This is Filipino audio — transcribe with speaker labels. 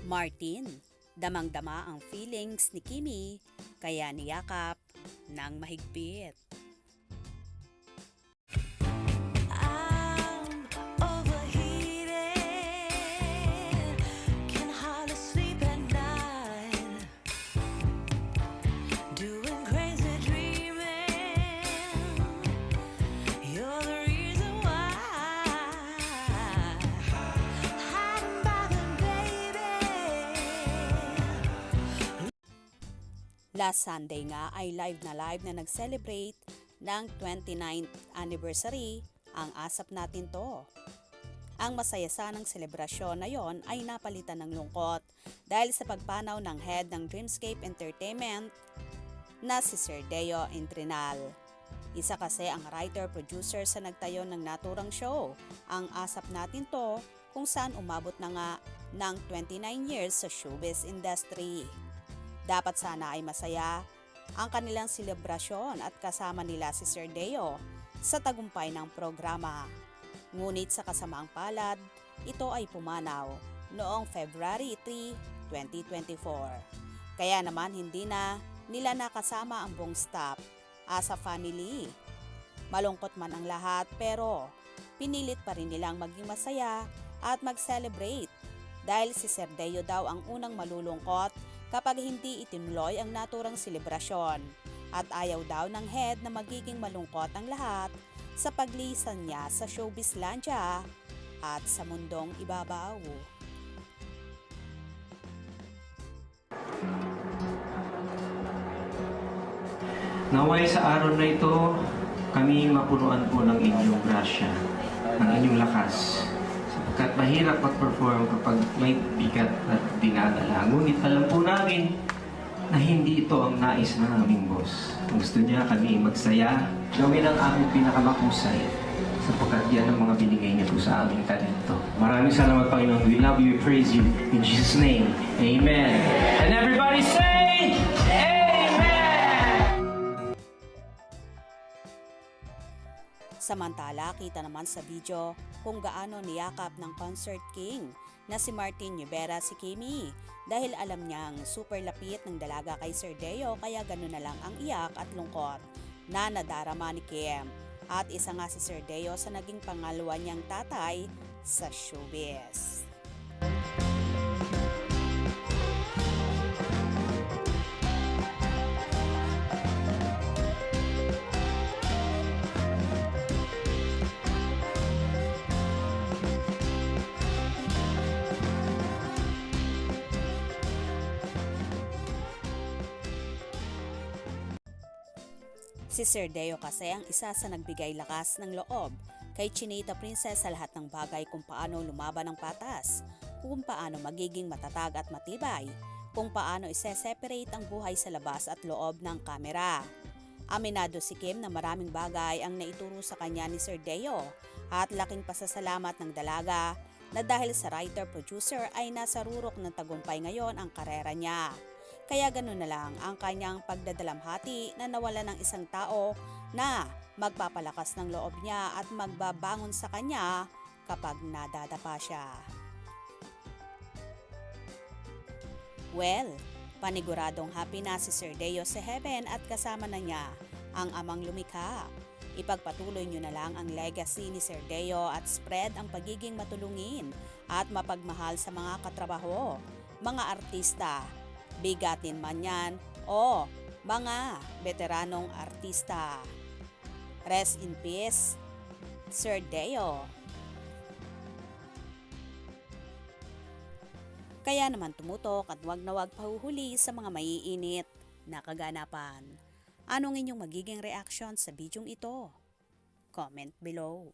Speaker 1: Martin, damang-dama ang feelings ni Kimi kaya niyakap ng mahigpit.
Speaker 2: I'm overheated, can hardly sleep at night, doing crazy dreaming. You're the reason why. Hiding by the baby.
Speaker 1: Last Sunday nga ay live na nag-celebrate ng 29th anniversary ang Asap Natin To. Ang masaya sanang selebrasyon na yon ay napalitan ng lungkot dahil sa pagpanaw ng head ng Dreamscape Entertainment na si Sir Deo Intrinal. Isa kasi ang writer-producer sa nagtayo ng naturang show, ang Asap Natin To, kung saan umabot na nga ng 29 years sa showbiz industry. Dapat sana ay masaya ang kanilang selebrasyon at kasama nila si Sir Deo sa tagumpay ng programa. Ngunit sa kasamaang palad, ito ay pumanaw noong February 3, 2024. Kaya naman hindi na nila nakasama ang buong staff as a family. Malungkot man ang lahat pero pinilit pa rin nilang maging masaya at mag-celebrate dahil si Sir Deo daw ang unang malulungkot kapag hindi itinuloy ang naturang selebrasyon at ayaw daw ng head na magiging malungkot ang lahat sa paglisan niya sa showbizlandia at sa mundong ibabaw.
Speaker 3: Naway sa araw na ito, kami mapunuan po ng inyong grasya, ng inyong lakas. Sapagkat mahirap mag-perform kapag may bigat at dinadala. Ngunit alam po namin na hindi ito ang nais ng aming boss. Gusto niya kami magsaya, gawin ang aming pinakamakusay. Sapagkat yan ang mga binigay niya po sa aming talento. Maraming salamat, Panginoon. We love you, we praise you. In Jesus' name, Amen. And everybody say,
Speaker 1: Samantala, kita naman sa video kung gaano niyakap ng Concert King na si Martin Rivera si Kimi dahil alam niyang super lapit ng dalaga kay Sir Deo kaya gano'n na lang ang iyak at lungkot na nadarama ni Kim. At isa nga si Sir Deo sa naging pangalawa niyang tatay sa showbiz. Si Sir Deo kasi ang isa sa nagbigay lakas ng loob kay Chinita Princess sa lahat ng bagay kung paano lumaban ng patas, kung paano magiging matatag at matibay, kung paano ise-separate ang buhay sa labas at loob ng kamera. Aminado si Kim na maraming bagay ang naituro sa kanya ni Sir Deo at laking pasasalamat ng dalaga na dahil sa writer-producer ay nasa rurok ng tagumpay ngayon ang karera niya. Kaya gano'n na lang ang kanyang pagdadalamhati na nawala ng isang tao na magpapalakas ng loob niya at magbabangon sa kanya kapag nadadapa siya. Well, paniguradong happy na si Sir Deo sa heaven at kasama na niya ang amang lumikha. Ipagpatuloy niyo na lang ang legacy ni Sir Deo at spread ang pagiging matulungin at mapagmahal sa mga katrabaho, mga artista, bigatin man yan o mga veteranong artista. Rest in peace, Sir Deo. Kaya naman tumutok at wag na wag pahuhuli sa mga maiinit na kaganapan. Anong inyong magiging reaction sa bidyong ito? Comment below.